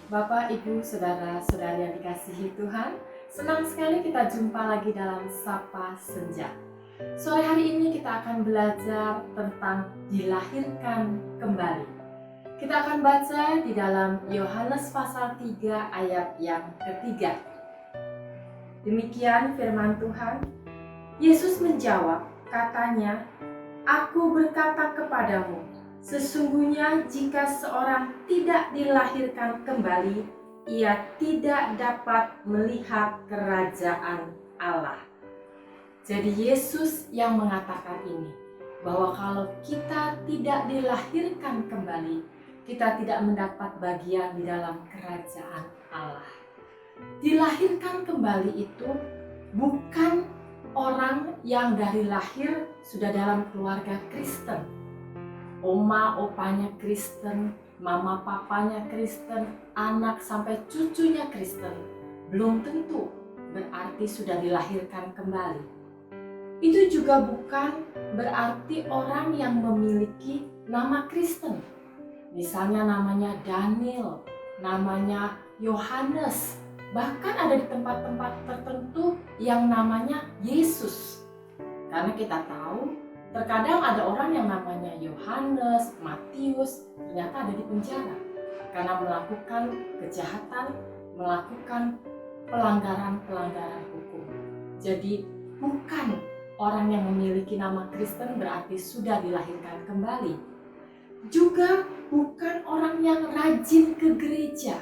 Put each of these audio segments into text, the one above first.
Bapak, Ibu, Saudara-saudari yang dikasihi Tuhan, senang sekali kita jumpa lagi dalam Sapa Senja. Sore hari ini kita akan belajar tentang dilahirkan kembali. Kita akan baca di dalam Yohanes pasal 3 ayat yang ketiga. Demikian firman Tuhan. Yesus menjawab, katanya, "Aku berkata kepadamu, sesungguhnya jika seorang tidak dilahirkan kembali, ia tidak dapat melihat kerajaan Allah." Jadi Yesus yang mengatakan ini, bahwa kalau kita tidak dilahirkan kembali, kita tidak mendapat bagian di dalam kerajaan Allah. Dilahirkan kembali itu bukan orang yang dari lahir sudah dalam keluarga Kristen. Oma opanya Kristen, mama papanya Kristen, anak sampai cucunya Kristen. Belum tentu berarti sudah dilahirkan kembali. Itu juga bukan berarti orang yang memiliki nama Kristen. Misalnya namanya Daniel, namanya Yohanes, bahkan ada di tempat-tempat tertentu yang namanya Yesus. Karena kita tahu terkadang ada orang yang namanya Yohanes, Matius, ternyata ada di penjara karena melakukan kejahatan, melakukan pelanggaran hukum. Jadi bukan orang yang memiliki nama Kristen berarti sudah dilahirkan kembali. Juga bukan orang yang rajin ke gereja.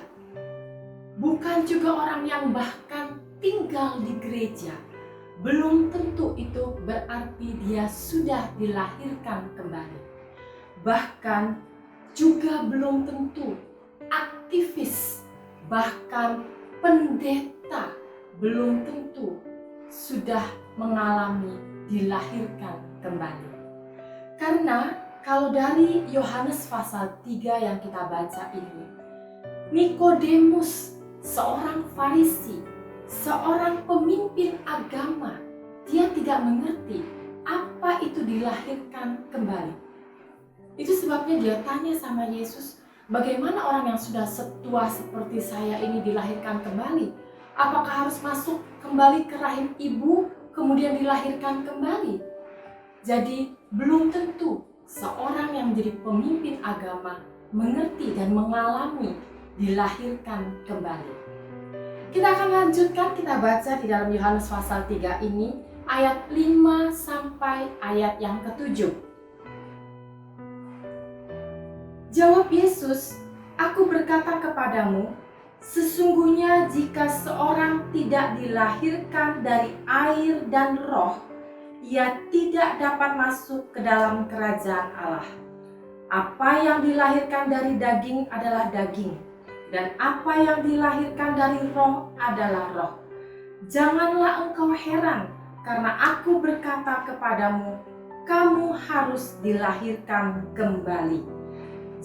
Bukan juga orang yang bahkan tinggal di gereja. Belum tentu itu berarti dia sudah dilahirkan kembali. Bahkan juga belum tentu aktivis, bahkan pendeta belum tentu sudah mengalami dilahirkan kembali. Karena kalau dari Yohanes pasal 3 yang kita baca ini, Nikodemus, seorang Farisi, seorang pemimpin agama, dia tidak mengerti apa itu dilahirkan kembali. Itu sebabnya dia tanya sama Yesus, bagaimana orang yang sudah setua seperti saya ini dilahirkan kembali? Apakah harus masuk kembali ke rahim ibu, kemudian dilahirkan kembali? Jadi belum tentu seorang yang menjadi pemimpin agama mengerti dan mengalami dilahirkan kembali. Kita akan lanjutkan, kita baca di dalam Yohanes pasal 3 ini, ayat 5 sampai ayat yang ke-7. Jawab Yesus, "Aku berkata kepadamu, sesungguhnya jika seorang tidak dilahirkan dari air dan roh, ia tidak dapat masuk ke dalam kerajaan Allah. Apa yang dilahirkan dari daging adalah daging, dan apa yang dilahirkan dari roh adalah roh. Janganlah engkau heran, karena aku berkata kepadamu, kamu harus dilahirkan kembali."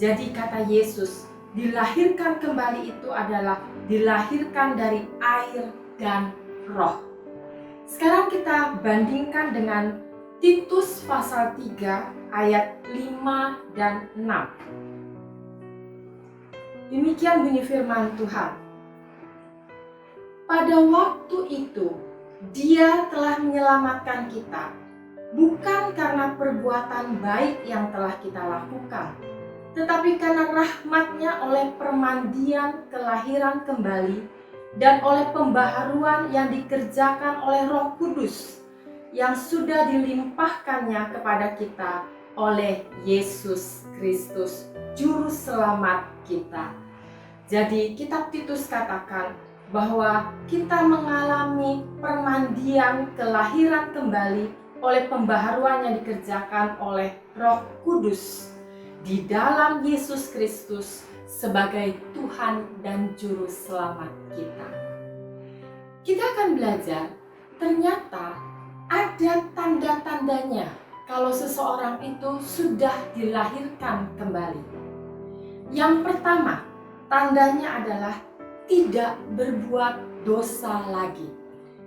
Jadi kata Yesus, dilahirkan kembali itu adalah dilahirkan dari air dan roh. Sekarang kita bandingkan dengan Titus pasal 3 ayat 5 dan 6. Demikian bunyi firman Tuhan. "Pada waktu itu, Dia telah menyelamatkan kita, bukan karena perbuatan baik yang telah kita lakukan, tetapi karena rahmat-Nya oleh permandian kelahiran kembali dan oleh pembaharuan yang dikerjakan oleh Roh Kudus yang sudah dilimpahkannya kepada kita oleh Yesus Kristus, Juru Selamat kita." Jadi kitab Titus katakan bahwa kita mengalami permandian kelahiran kembali oleh pembaharuan yang dikerjakan oleh Roh Kudus di dalam Yesus Kristus sebagai Tuhan dan Juru Selamat kita. Kita akan belajar ternyata ada tanda-tandanya kalau seseorang itu sudah dilahirkan kembali. Yang pertama, tandanya adalah tidak berbuat dosa lagi.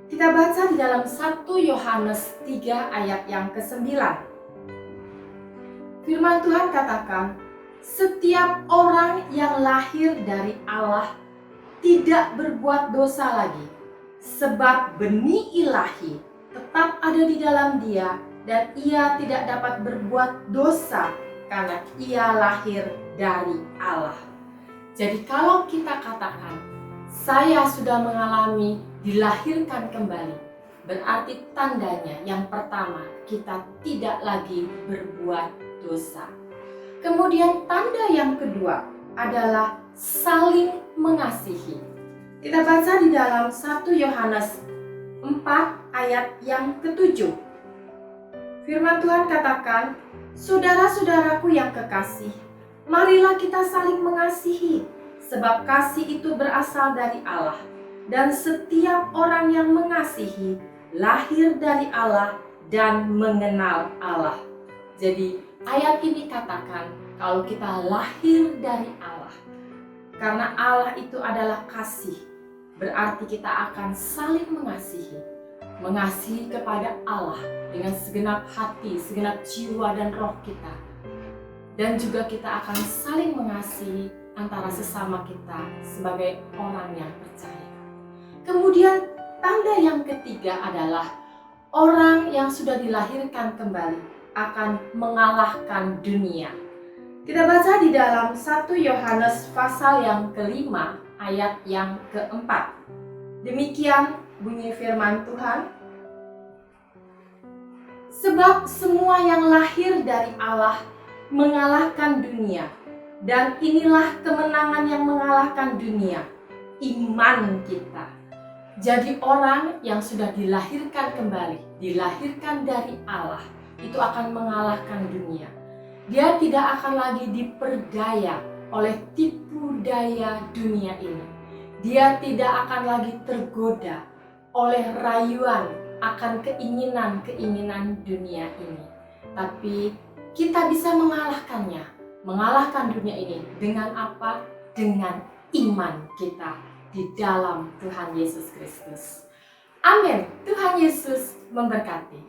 Kita baca di dalam 1 Yohanes 3 ayat yang ke-9. Firman Tuhan katakan, "Setiap orang yang lahir dari Allah tidak berbuat dosa lagi, sebab benih ilahi tetap ada di dalam dia dan ia tidak dapat berbuat dosa karena ia lahir dari Allah. Jadi kalau kita katakan, saya sudah mengalami dilahirkan kembali, berarti tandanya yang pertama, kita tidak lagi berbuat dosa. Kemudian tanda yang kedua adalah saling mengasihi. Kita baca di dalam 1 Yohanes 4 ayat yang ke-7. Firman Tuhan katakan, saudara-saudaraku yang kekasih, marilah kita saling mengasihi, sebab kasih itu berasal dari Allah. Dan setiap orang yang mengasihi, lahir dari Allah dan mengenal Allah. Jadi ayat ini katakan, kalau kita lahir dari Allah, karena Allah itu adalah kasih, berarti kita akan saling mengasihi. Mengasihi kepada Allah dengan segenap hati, segenap jiwa dan roh kita. Dan juga kita akan saling mengasihi antara sesama kita sebagai orang yang percaya. Kemudian tanda yang ketiga adalah orang yang sudah dilahirkan kembali akan mengalahkan dunia. Kita baca di dalam 1 Yohanes pasal yang ke-5 ayat yang ke-4. Demikian bunyi firman Tuhan. Sebab semua yang lahir dari Allah mengalahkan dunia, dan inilah kemenangan yang mengalahkan dunia, iman kita. Jadi orang yang sudah dilahirkan kembali, dilahirkan dari Allah, itu akan mengalahkan dunia. Dia tidak akan lagi diperdaya oleh tipu daya dunia ini. Dia tidak akan lagi tergoda oleh rayuan akan keinginan-keinginan dunia ini. Tapi kita bisa mengalahkannya, mengalahkan dunia ini dengan apa? Dengan iman kita di dalam Tuhan Yesus Kristus. Amin. Tuhan Yesus memberkati.